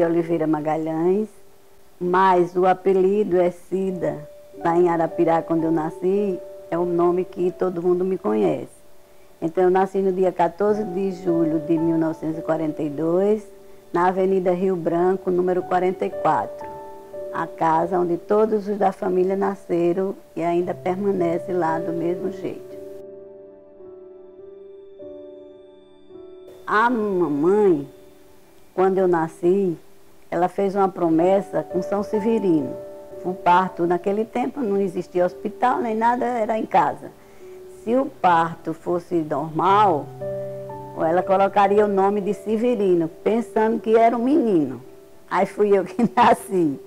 Oliveira Magalhães, mas o apelido é Cida. Lá em Arapiraca, onde eu nasci, é o nome que todo mundo me conhece. Então, eu nasci no dia 14 de julho de 1942, na Avenida Rio Branco, número 44. A casa onde todos os da família nasceram e ainda permanece lá do mesmo jeito. A mamãe, quando eu nasci, ela fez uma promessa com São Severino. O parto, naquele tempo, não existia hospital nem nada, era em casa. Se o parto fosse normal, ela colocaria o nome de Severino, pensando que era um menino. Aí fui eu que nasci.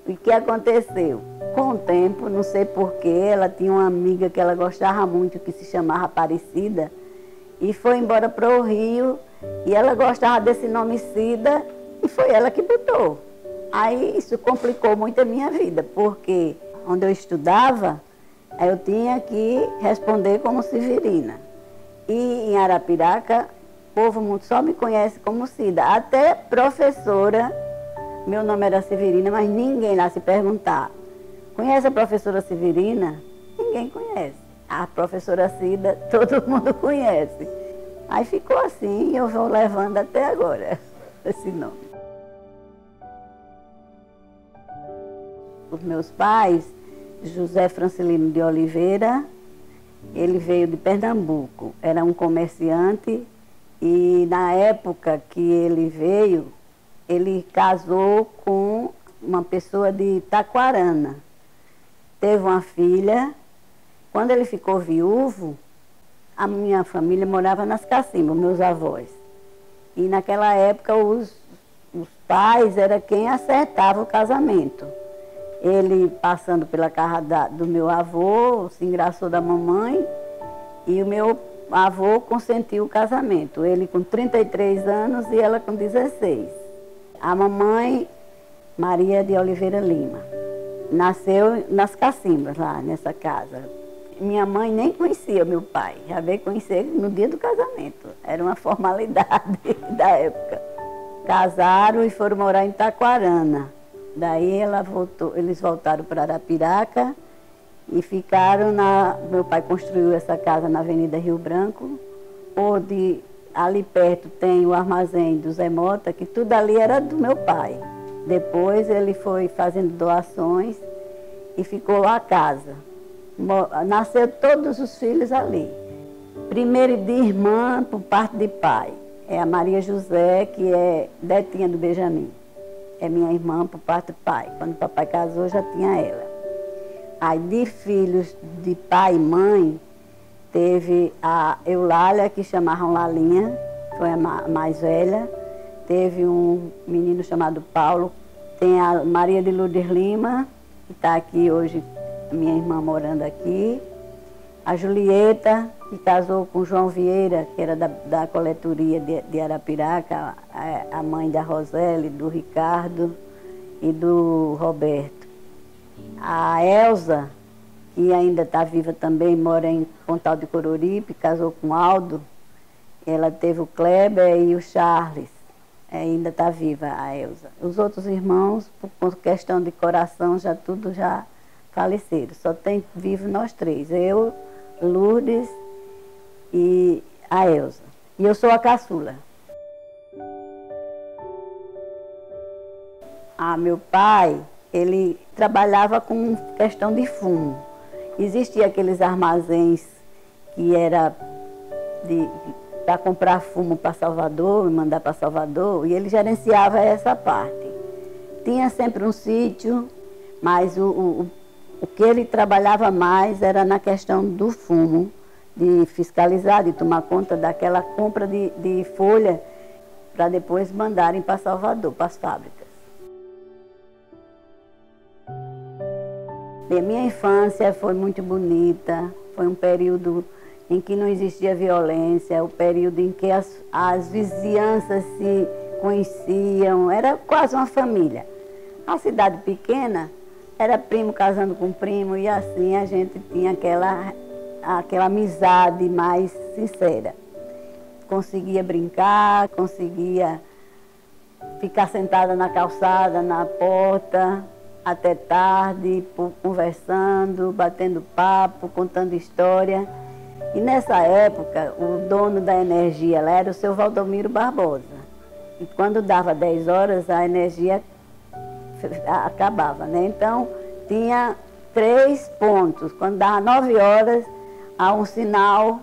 E o que aconteceu? Com o tempo, não sei porquê, ela tinha uma amiga que ela gostava muito, que se chamava Aparecida, e foi embora para o Rio, e ela gostava desse nome Cida, e foi ela que botou. Aí isso complicou muito a minha vida, porque onde eu estudava, eu tinha que responder como Severina. E em Arapiraca, o povo só me conhece como Cida. Até professora, meu nome era Severina, mas ninguém lá se perguntar. Conhece a professora Severina? Ninguém conhece. A professora Cida, todo mundo conhece. Aí ficou assim e eu vou levando até agora esse nome. Os meus pais, José Francilino de Oliveira, ele veio de Pernambuco, era um comerciante e na época que ele veio, ele casou com uma pessoa de Taquarana. Teve uma filha. Quando ele ficou viúvo, a minha família morava nas Cacimbas, meus avós. E naquela época os pais era quem acertava o casamento. Ele, passando pela casa do meu avô, se engraçou da mamãe e o meu avô consentiu o casamento. Ele com 33 anos e ela com 16. A mamãe, Maria de Oliveira Lima, nasceu nas Cacimbas, lá nessa casa. Minha mãe nem conhecia meu pai, já veio conhecer no dia do casamento. Era uma formalidade da época. Casaram e foram morar em Taquarana. Daí eles voltaram para Arapiraca e ficaram meu pai construiu essa casa na Avenida Rio Branco, onde ali perto tem o armazém do Zé Mota, que tudo ali era do meu pai. Depois ele foi fazendo doações e ficou a casa. Nasceu todos os filhos ali. Primeiro de irmã por parte de pai, é a Maria José, que é netinha do Benjamin. É minha irmã por parte do pai. Quando o papai casou, já tinha ela. Aí, de filhos de pai e mãe, teve a Eulália, que chamavam Lalinha, foi a mais velha. Teve um menino chamado Paulo. Tem a Maria de Lourdes Lima, que está aqui hoje, minha irmã morando aqui. A Julieta, que casou com João Vieira, que era da coletoria de Arapiraca, a mãe da Roseli, do Ricardo e do Roberto. A Elza, que ainda está viva também, mora em Pontal de Coruripe, casou com Aldo. Ela teve o Kleber e o Charles. Ainda está viva a Elza. Os outros irmãos, por questão de coração, já faleceram. Só tem vivo nós três, eu, Lourdes e a Elza. E eu sou a caçula. Meu pai, ele trabalhava com questão de fumo. Existia aqueles armazéns que era para comprar fumo para Salvador e mandar para Salvador, e ele gerenciava essa parte. Tinha sempre um sítio, mas o que ele trabalhava mais era na questão do fumo, de fiscalizar, de tomar conta daquela compra de folha para depois mandarem para Salvador, para as fábricas. E a minha infância foi muito bonita, foi um período em que não existia violência, o período em que as vizinhanças se conheciam, era quase uma família. A cidade pequena era primo casando com primo e assim a gente tinha aquela amizade mais sincera. Conseguia brincar, conseguia ficar sentada na calçada, na porta, até tarde, conversando, batendo papo, contando história. E nessa época, o dono da energia lá era o seu Valdomiro Barbosa. E quando dava 10 horas, a energia acabava, né? Então, tinha 3 pontos. Quando dava 9 horas, há um sinal,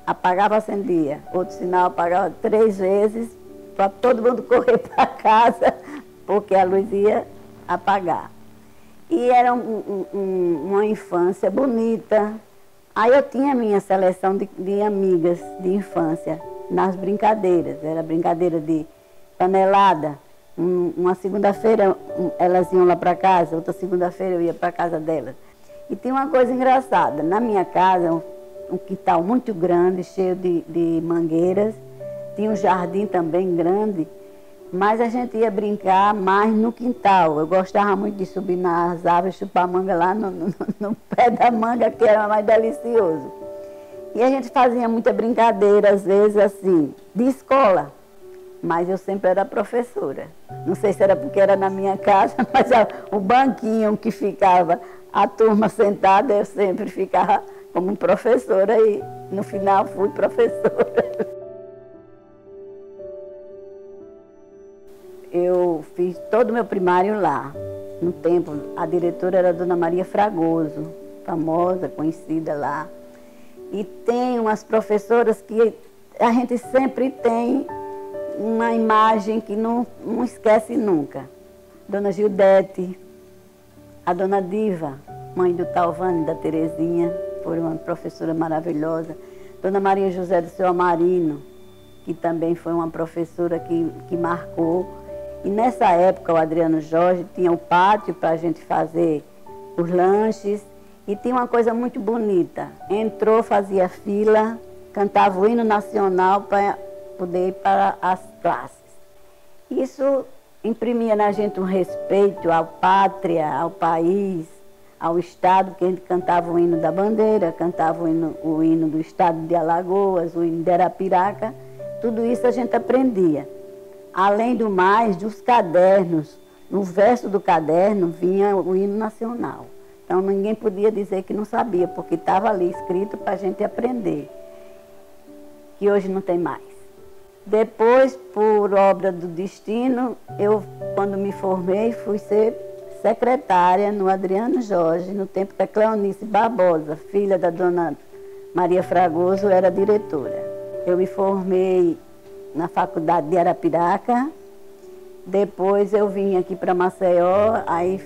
apagava, acendia. Outro sinal apagava 3 vezes, para todo mundo correr para casa, porque a luz ia apagar. E era uma infância bonita. Aí eu tinha minha seleção de amigas de infância nas brincadeiras. Era brincadeira de panelada. Uma segunda-feira elas iam lá para casa, outra segunda-feira eu ia para casa delas. E tinha uma coisa engraçada. Na minha casa, um quintal muito grande, cheio de mangueiras. Tinha um jardim também grande. Mas a gente ia brincar mais no quintal. Eu gostava muito de subir nas árvores, chupar manga lá no pé da manga, que era mais delicioso. E a gente fazia muita brincadeira, às vezes assim, de escola. Mas eu sempre era professora. Não sei se era porque era na minha casa, mas o banquinho que ficava a turma sentada, eu sempre ficava como professora e no final fui professora. Eu fiz todo o meu primário lá. No tempo, a diretora era a Dona Maria Fragoso, famosa, conhecida lá. E tem umas professoras que a gente sempre tem uma imagem que não esquece nunca. Dona Gildete, a Dona Diva, mãe do Talvani e da Terezinha, foi uma professora maravilhosa. Dona Maria José do Seu Amarino, que também foi uma professora que marcou. E nessa época o Adriano Jorge tinha o pátio para a gente fazer os lanches e tinha uma coisa muito bonita. Entrou, fazia fila, cantava o hino nacional para poder ir para as classes. Isso imprimia na gente um respeito à pátria, ao país, ao Estado, que a gente cantava o hino da bandeira, cantava o hino do Estado de Alagoas, o hino de Arapiraca. Tudo isso a gente aprendia. Além do mais, dos cadernos, no verso do caderno vinha o hino nacional. Então ninguém podia dizer que não sabia, porque estava ali escrito para a gente aprender, que hoje não tem mais. Depois, por obra do destino, eu, quando me formei, fui ser secretária no Adriano Jorge, no tempo da Cleonice Barbosa, filha da Dona Maria Fragoso, era diretora. Eu me formei na faculdade de Arapiraca, depois eu vim aqui para Maceió, aí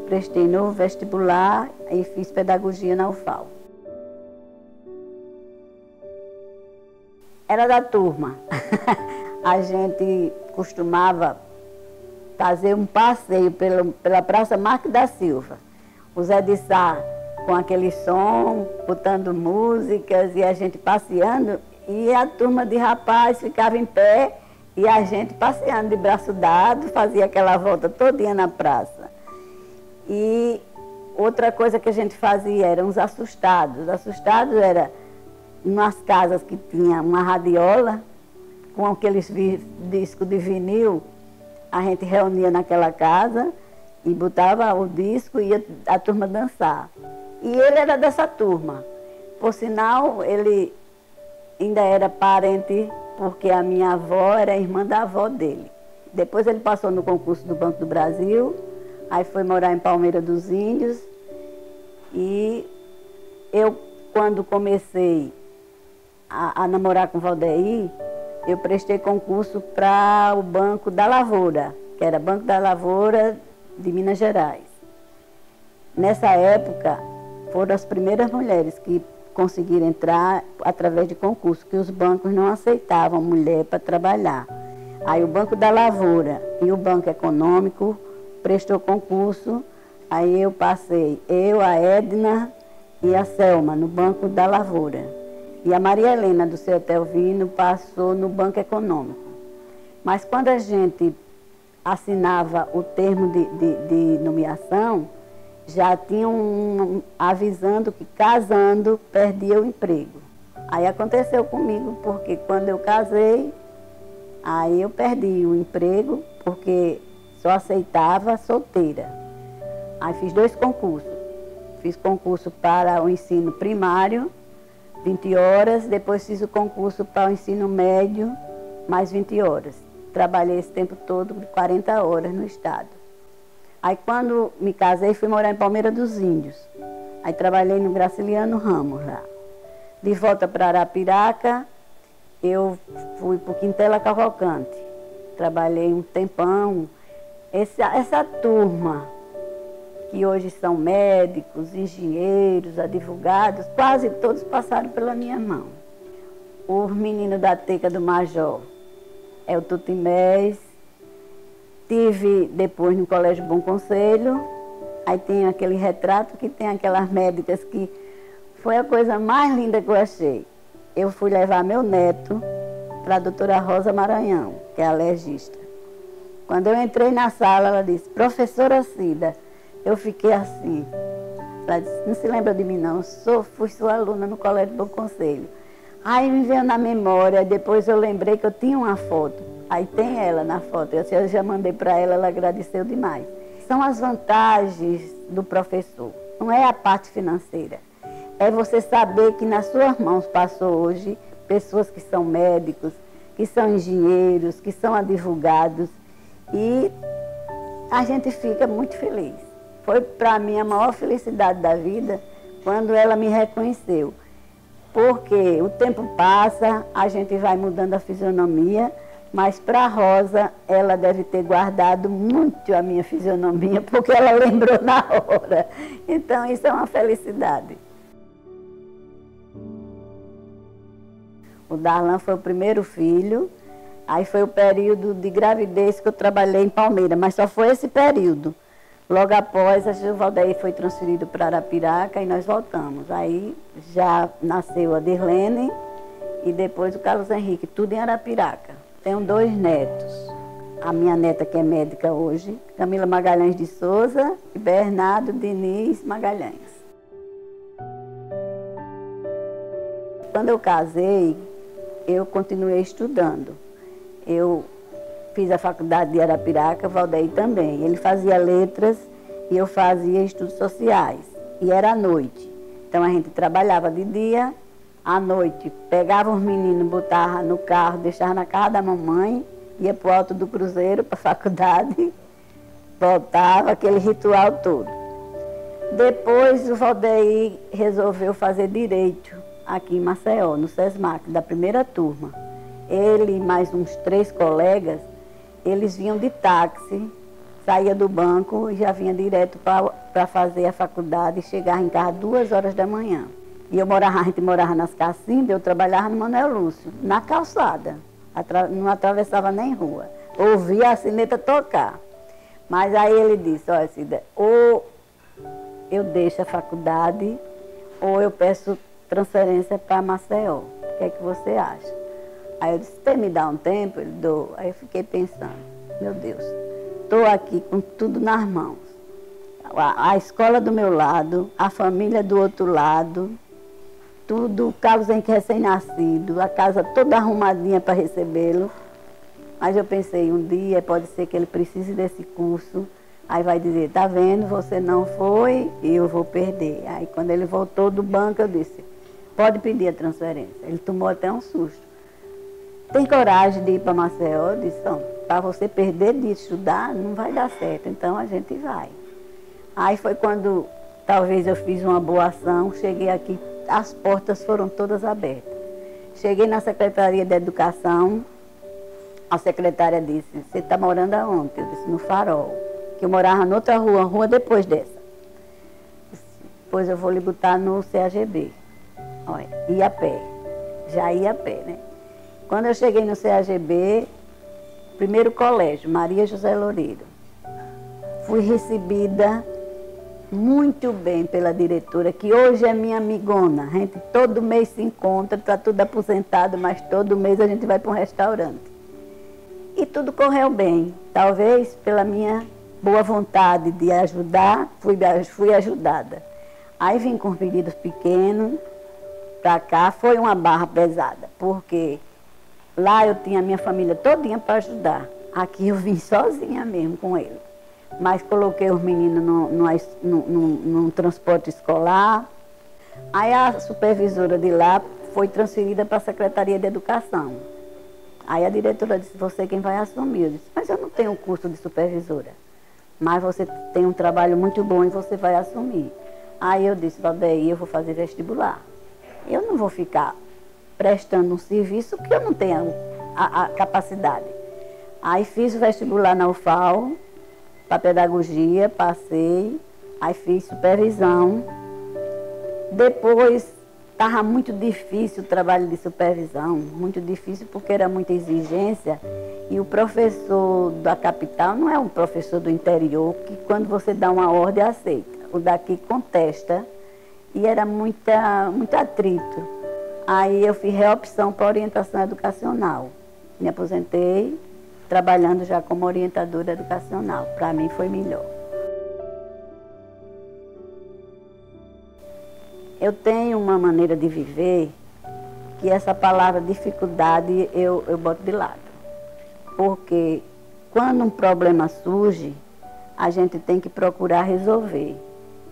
prestei novo vestibular e fiz pedagogia na UFAL. Era da turma. A gente costumava fazer um passeio pela Praça Marques da Silva. O Zé de Sá com aquele som, botando músicas e a gente passeando. E a turma de rapaz ficava em pé e a gente passeando de braço dado, fazia aquela volta todinha na praça. E outra coisa que a gente fazia eram os assustados. Os assustados era umas casas que tinha uma radiola, com aqueles discos de vinil, a gente reunia naquela casa e botava o disco e ia a turma dançar. E ele era dessa turma. Por sinal, ele ainda era parente, porque a minha avó era irmã da avó dele. Depois ele passou no concurso do Banco do Brasil, aí foi morar em Palmeira dos Índios. E eu, quando comecei a namorar com o Valdeir, eu prestei concurso para o Banco da Lavoura, que era Banco da Lavoura de Minas Gerais. Nessa época, foram as primeiras mulheres que conseguiram entrar através de concurso, que os bancos não aceitavam mulher para trabalhar. Aí o Banco da Lavoura e o Banco Econômico prestou concurso, aí eu passei, eu, a Edna e a Selma, no Banco da Lavoura. E a Maria Helena, do seu Telvino, passou no Banco Econômico. Mas quando a gente assinava o termo de nomeação, já tinham avisando que casando perdia o emprego. Aí aconteceu comigo, porque quando eu casei, aí eu perdi o emprego, porque só aceitava solteira. Aí fiz 2 concursos. Fiz concurso para o ensino primário, 20 horas, depois fiz o concurso para o ensino médio, mais 20 horas. Trabalhei esse tempo todo, 40 horas no estado. Aí quando me casei, fui morar em Palmeira dos Índios. Aí trabalhei no Graciliano Ramos lá. De volta para Arapiraca, eu fui para o Quintela Cavalcante. Trabalhei um tempão. Essa turma, que hoje são médicos, engenheiros, advogados, quase todos passaram pela minha mão. Os meninos da Teca do Major, é o Tutimés. Tive depois no Colégio Bom Conselho, aí tem aquele retrato que tem aquelas médicas que foi a coisa mais linda que eu achei. Eu fui levar meu neto para a doutora Rosa Maranhão, que é a legista. Quando eu entrei na sala, ela disse, professora Cida, eu fiquei assim. Ela disse, não se lembra de mim não, fui sua aluna no Colégio Bom Conselho. Aí me veio na memória, depois eu lembrei que eu tinha uma foto. Aí tem ela na foto, eu já mandei para ela, ela agradeceu demais. São as vantagens do professor, não é a parte financeira. É você saber que nas suas mãos passou hoje pessoas que são médicos, que são engenheiros, que são advogados, e a gente fica muito feliz. Foi para mim a maior felicidade da vida quando ela me reconheceu. Porque o tempo passa, a gente vai mudando a fisionomia, mas para a Rosa, ela deve ter guardado muito a minha fisionomia, porque ela lembrou na hora. Então, isso é uma felicidade. O Darlan foi o primeiro filho, aí foi o período de gravidez que eu trabalhei em Palmeira, mas só foi esse período. Logo após, o Valdeir foi transferido para Arapiraca e nós voltamos. Aí já nasceu a Dirlene e depois o Carlos Henrique, tudo em Arapiraca. Tenho 2 netos. A minha neta, que é médica hoje, Camila Magalhães de Souza e Bernardo Diniz Magalhães. Quando eu casei, eu continuei estudando. Eu fiz a faculdade de Arapiraca, Valdeir também. Ele fazia letras e eu fazia estudos sociais. E era à noite. Então a gente trabalhava de dia, à noite pegava os meninos, botava no carro, deixava na casa da mamãe, ia para o Alto do Cruzeiro, para a faculdade, voltava, aquele ritual todo. Depois o Valdeir resolveu fazer direito aqui em Maceió, no SESMAC, da primeira turma. Ele e mais uns 3 colegas, eles vinham de táxi, saía do banco e já vinha direto para fazer a faculdade e chegava em casa 2 horas da manhã. E a gente morava nas Cacimbas, eu trabalhava no Manuel Lúcio, na calçada, não atravessava nem rua. Ouvia a sineta tocar. Mas aí ele disse, olha Cida, ou eu deixo a faculdade ou eu peço transferência para Maceió. O que é que você acha? Aí eu disse, você me dá um tempo? Ele dou. Aí eu fiquei pensando, meu Deus, estou aqui com tudo nas mãos. A escola do meu lado, a família do outro lado, tudo, o Carlos Henrique recém-nascido, a casa toda arrumadinha para recebê-lo. Mas eu pensei, um dia pode ser que ele precise desse curso. Aí vai dizer, tá vendo, você não foi e eu vou perder. Aí quando ele voltou do banco, eu disse, pode pedir a transferência. Ele tomou até um susto. Tem coragem de ir para Maceió? Eu disse, não, para você perder de estudar, não vai dar certo, então a gente vai. Aí foi quando talvez eu fiz uma boa ação, cheguei aqui, as portas foram todas abertas. Cheguei na Secretaria de Educação, a secretária disse, você está morando aonde? Eu disse, no Farol, que eu morava noutra rua, rua depois dessa. Depois eu vou lhe botar no CAGB. Olha, ia a pé, já ia a pé, né? Quando eu cheguei no CAGB, primeiro colégio, Maria José Loureiro, fui recebida muito bem pela diretora, que hoje é minha amigona. A gente todo mês se encontra, está tudo aposentado, mas todo mês a gente vai para um restaurante. E tudo correu bem, talvez pela minha boa vontade de ajudar, fui ajudada. Aí vim com pedidos pequenos para cá, foi uma barra pesada, porque lá eu tinha a minha família todinha para ajudar. Aqui eu vim sozinha mesmo com ele. Mas coloquei os meninos num transporte escolar. Aí a supervisora de lá foi transferida para a Secretaria de Educação. Aí a diretora disse, você quem vai assumir? Eu disse, mas eu não tenho curso de supervisora. Mas você tem um trabalho muito bom e você vai assumir. Aí eu disse, Valdeir, eu vou fazer vestibular. Eu não vou ficar prestando um serviço que eu não tenho a capacidade. Aí fiz o vestibular na UFAL, para pedagogia, passei, aí fiz supervisão. Depois estava muito difícil o trabalho de supervisão, muito difícil porque era muita exigência. E o professor da capital não é um professor do interior que quando você dá uma ordem aceita. O daqui contesta e era muito atrito. Aí eu fiz reopção para orientação educacional. Me aposentei trabalhando já como orientadora educacional. Para mim foi melhor. Eu tenho uma maneira de viver que essa palavra dificuldade eu boto de lado. Porque quando um problema surge, a gente tem que procurar resolver.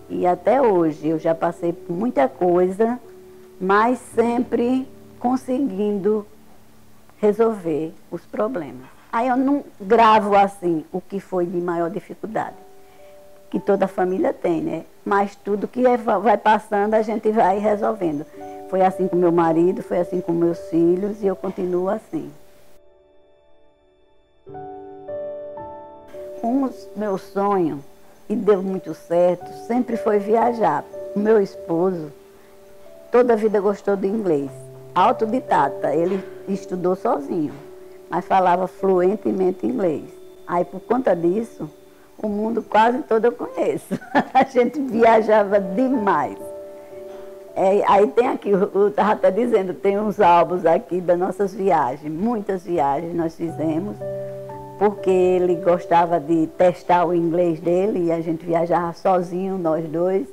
E até hoje eu já passei por muita coisa, mas sempre conseguindo resolver os problemas. Aí eu não gravo assim o que foi de maior dificuldade, que toda família tem, né? Mas tudo que vai passando a gente vai resolvendo. Foi assim com meu marido, foi assim com meus filhos e eu continuo assim. Um dos meus sonhos, e deu muito certo, sempre foi viajar. O meu esposo, toda a vida gostou de inglês. Autodidata, ele estudou sozinho, mas falava fluentemente inglês. Aí, por conta disso, o mundo quase todo eu conheço. A gente viajava demais. Aí tem aqui, eu estava até dizendo, tem uns álbuns aqui das nossas viagens. Muitas viagens nós fizemos, porque ele gostava de testar o inglês dele e a gente viajava sozinho, nós dois.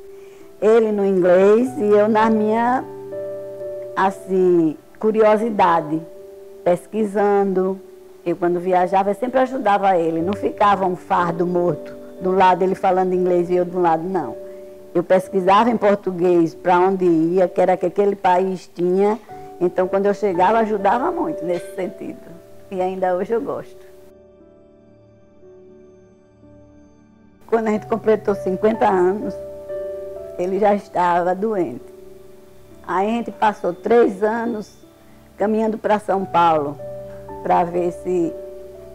Ele no inglês e eu na minha, assim, curiosidade, pesquisando. Eu, quando viajava, eu sempre ajudava ele, não ficava um fardo morto, do lado ele falando inglês e eu do lado não. Eu pesquisava em português para onde ia, que era que aquele país tinha, então quando eu chegava ajudava muito nesse sentido. E ainda hoje eu gosto. Quando a gente completou 50 anos, ele já estava doente. Aí a gente passou 3 anos caminhando para São Paulo, para ver se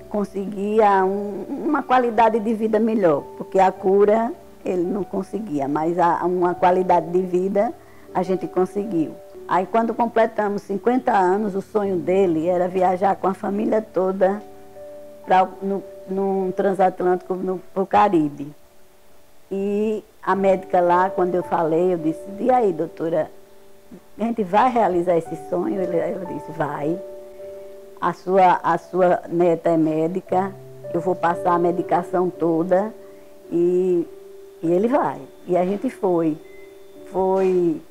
conseguia uma qualidade de vida melhor, porque a cura ele não conseguia, mas uma qualidade de vida a gente conseguiu. Aí quando completamos 50 anos, o sonho dele era viajar com a família toda num transatlântico para o Caribe. E a médica lá, quando eu falei, eu disse, e aí, doutora, a gente vai realizar esse sonho? Ela disse, vai. A sua neta é médica, eu vou passar a medicação toda e ele vai. E a gente foi. Foi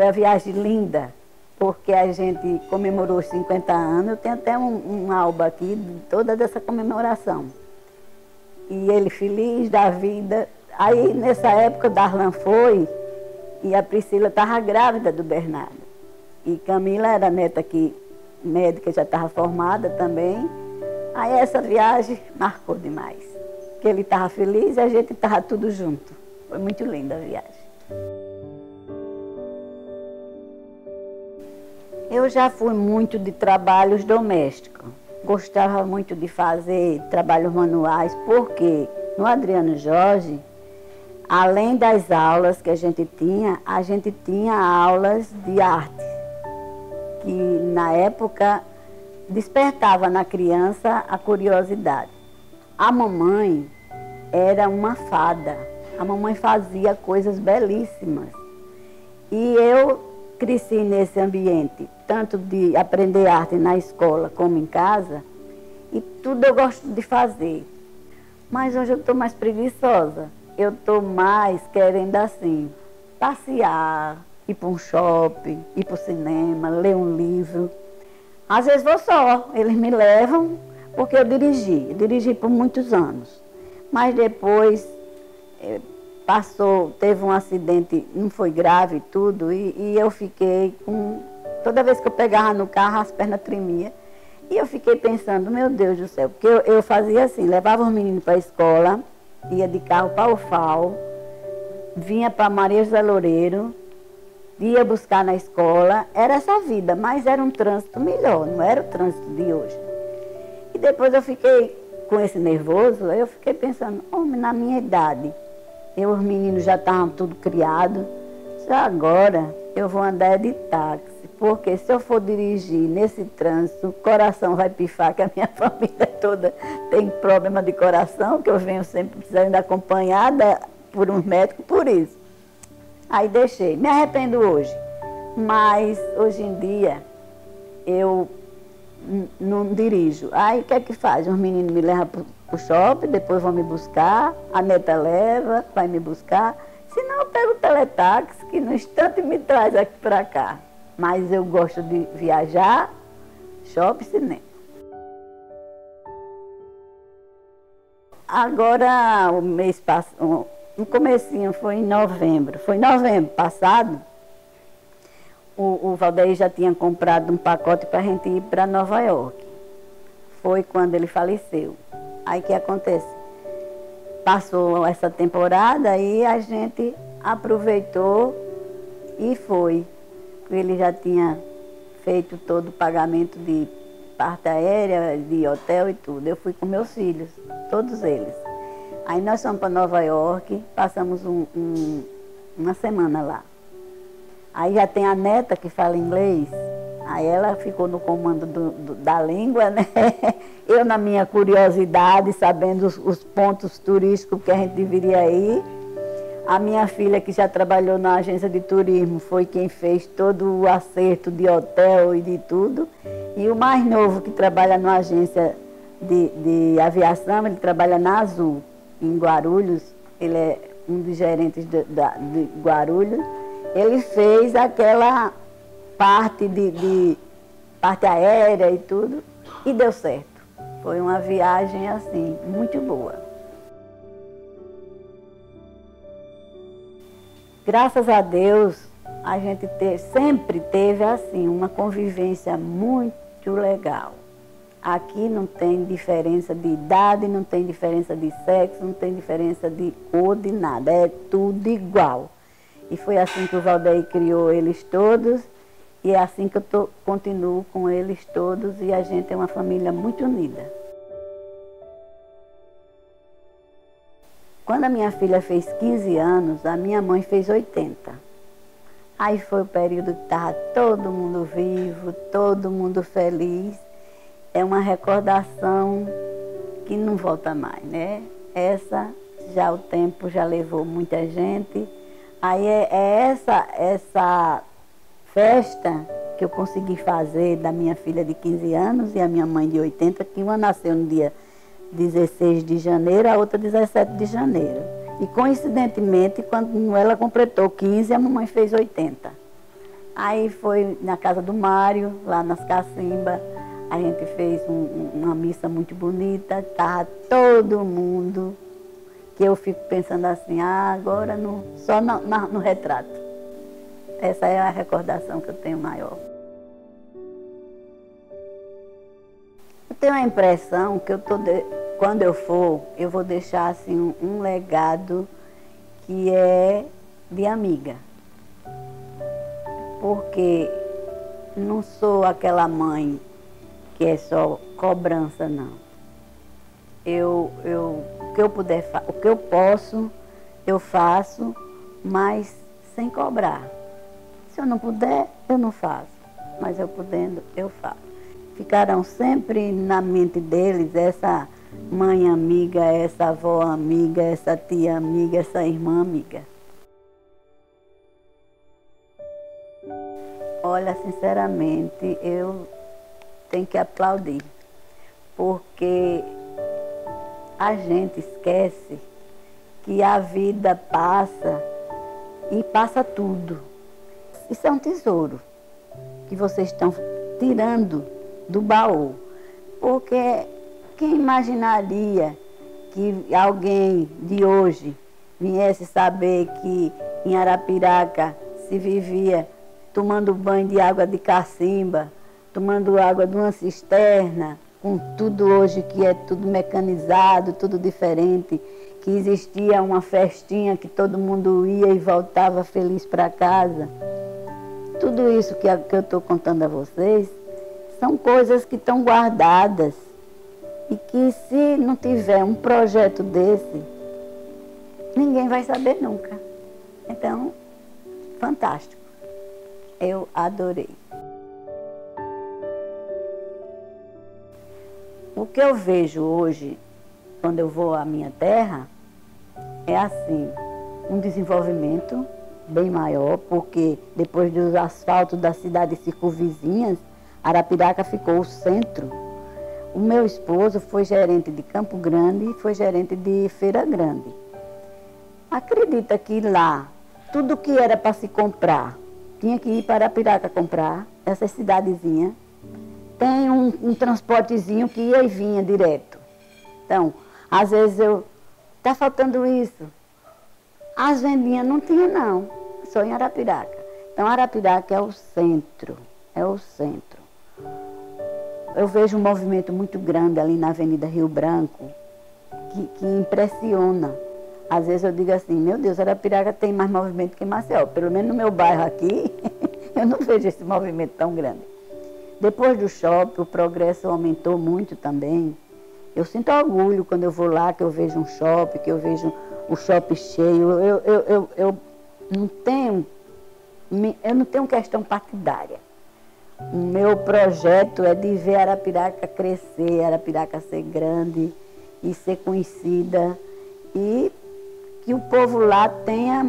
a viagem linda, porque a gente comemorou os 50 anos, eu tenho até um álbum aqui de toda dessa comemoração. E ele feliz da vida. Aí, nessa época, Darlan foi e a Priscila estava grávida do Bernardo. E Camila era neta que médica, já estava formada também. Aí essa viagem marcou demais. Porque ele estava feliz e a gente estava tudo junto. Foi muito linda a viagem. Eu já fui muito de trabalhos domésticos. Gostava muito de fazer trabalhos manuais, porque no Adriano Jorge, além das aulas que a gente tinha aulas de arte, que na época despertava na criança a curiosidade. A mamãe era uma fada, a mamãe fazia coisas belíssimas. E eu cresci nesse ambiente, tanto de aprender arte na escola como em casa, e tudo eu gosto de fazer. Mas hoje eu estou mais preguiçosa, eu estou mais querendo assim, passear, ir para um shopping, ir para o cinema, ler um livro. Às vezes vou só, eles me levam, porque eu dirigi por muitos anos. Mas depois teve um acidente, não foi grave e tudo, e eu fiquei com... Toda vez que eu pegava no carro, as pernas tremiam. E eu fiquei pensando, meu Deus do céu, porque eu fazia assim, levava os meninos para a escola, ia de carro para o FAO, vinha para Maria José Loureiro, ia buscar na escola, era essa vida, mas era um trânsito melhor, não era o trânsito de hoje. E depois eu fiquei com esse nervoso, eu fiquei pensando, homem, na minha idade, os meninos já estavam tudo criados, já agora eu vou andar de táxi, porque se eu for dirigir nesse trânsito, o coração vai pifar, que a minha família toda tem problema de coração, que eu venho sempre precisando acompanhada por um médico, por isso. Aí deixei, me arrependo hoje, mas hoje em dia eu não dirijo. Aí o que é que faz? Os meninos me levam para o shopping, depois vão me buscar, a neta leva, vai me buscar. Senão eu pego o teletaxi, que no instante me traz aqui para cá. Mas eu gosto de viajar, shopping, cinema. Agora, o mês passado, no comecinho, foi em novembro passado, o Valdeir já tinha comprado um pacote para a gente ir para Nova York. Foi quando ele faleceu. Aí o que acontece? Passou essa temporada e a gente aproveitou e foi. Ele já tinha feito todo o pagamento de parte aérea, de hotel e tudo. Eu fui com meus filhos, todos eles. Aí nós fomos para Nova York, passamos uma semana lá. Aí já tem a neta que fala inglês, aí ela ficou no comando da língua, né? Eu, na minha curiosidade, sabendo os pontos turísticos que a gente deveria ir. A minha filha, que já trabalhou na agência de turismo, foi quem fez todo o acerto de hotel e de tudo. E o mais novo, que trabalha na agência de aviação, ele trabalha na Azul, em Guarulhos. Ele é um dos gerentes de Guarulhos. Ele fez aquela parte parte aérea e tudo, e deu certo. Foi uma viagem, assim, muito boa. Graças a Deus, a gente sempre teve, assim, uma convivência muito legal. Aqui não tem diferença de idade, não tem diferença de sexo, não tem diferença de cor, de nada. É tudo igual. E foi assim que o Valdeir criou eles todos, e é assim que eu continuo com eles todos, e a gente é uma família muito unida. Quando a minha filha fez 15 anos, a minha mãe fez 80. Aí foi o período que estava todo mundo vivo, todo mundo feliz. É uma recordação que não volta mais, né? Já o tempo já levou muita gente. Aí é essa festa que eu consegui fazer da minha filha de 15 anos e a minha mãe de 80, que uma nasceu no dia 16 de janeiro, a outra 17 de janeiro. E coincidentemente, quando ela completou 15, a mamãe fez 80. Aí foi na casa do Mário, lá nas Cacimbas, a gente fez uma missa muito bonita, estava todo mundo, que eu fico pensando assim, agora só no retrato. Essa é a recordação que eu tenho maior. Eu tenho a impressão que quando eu for, eu vou deixar assim, um legado que é de amiga. Porque não sou aquela mãe que é só cobrança, não. O que eu posso, eu faço, mas sem cobrar. Se eu não puder, eu não faço. Mas eu podendo, eu faço. Ficarão sempre na mente deles essa mãe amiga, essa avó amiga, essa tia amiga, essa irmã amiga. Olha, sinceramente, eu tenho que aplaudir, porque a gente esquece que a vida passa e passa tudo. Isso é um tesouro que vocês estão tirando do baú, porque quem imaginaria que alguém de hoje viesse saber que em Arapiraca se vivia tomando banho de água de cacimba, tomando água de uma cisterna, com tudo hoje que é tudo mecanizado, tudo diferente, que existia uma festinha que todo mundo ia e voltava feliz para casa. Tudo isso que eu estou contando a vocês são coisas que estão guardadas e que, se não tiver um projeto desse, ninguém vai saber nunca. Então, fantástico. Eu adorei. O que eu vejo hoje, quando eu vou à minha terra, é assim, um desenvolvimento bem maior, porque depois dos asfaltos das cidades circunvizinhas, Arapiraca ficou o centro. O meu esposo foi gerente de Campo Grande e foi gerente de Feira Grande. Acredita que lá, tudo que era para se comprar, tinha que ir para Arapiraca comprar, essa cidadezinha. Tem um transportezinho que ia e vinha direto. Então, às vezes tá faltando isso. As vendinhas não tinha não, só em Arapiraca. Então, Arapiraca é o centro, é o centro. Eu vejo um movimento muito grande ali na Avenida Rio Branco, que impressiona. Às vezes eu digo assim, meu Deus, Arapiraca tem mais movimento que Maceió. Pelo menos no meu bairro aqui, eu não vejo esse movimento tão grande. Depois do shopping, o progresso aumentou muito também. Eu sinto orgulho quando eu vou lá, que eu vejo um shopping, que eu vejo o shopping cheio. Eu não tenho questão partidária. O meu projeto é de ver Arapiraca crescer, Arapiraca ser grande e ser conhecida, e que o povo lá tenha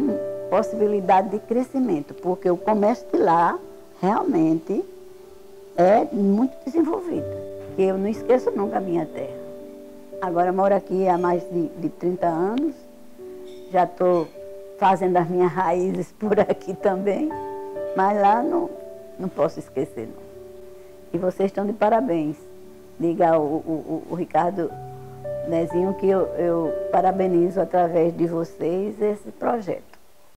possibilidade de crescimento, porque o comércio de lá realmente é muito desenvolvido. Eu não esqueço nunca a minha terra. Agora eu moro aqui há mais de 30 anos, já estou fazendo as minhas raízes por aqui também, mas lá não posso esquecer não. E vocês estão de parabéns. Diga o Ricardo Nezinho que eu parabenizo através de vocês esse projeto.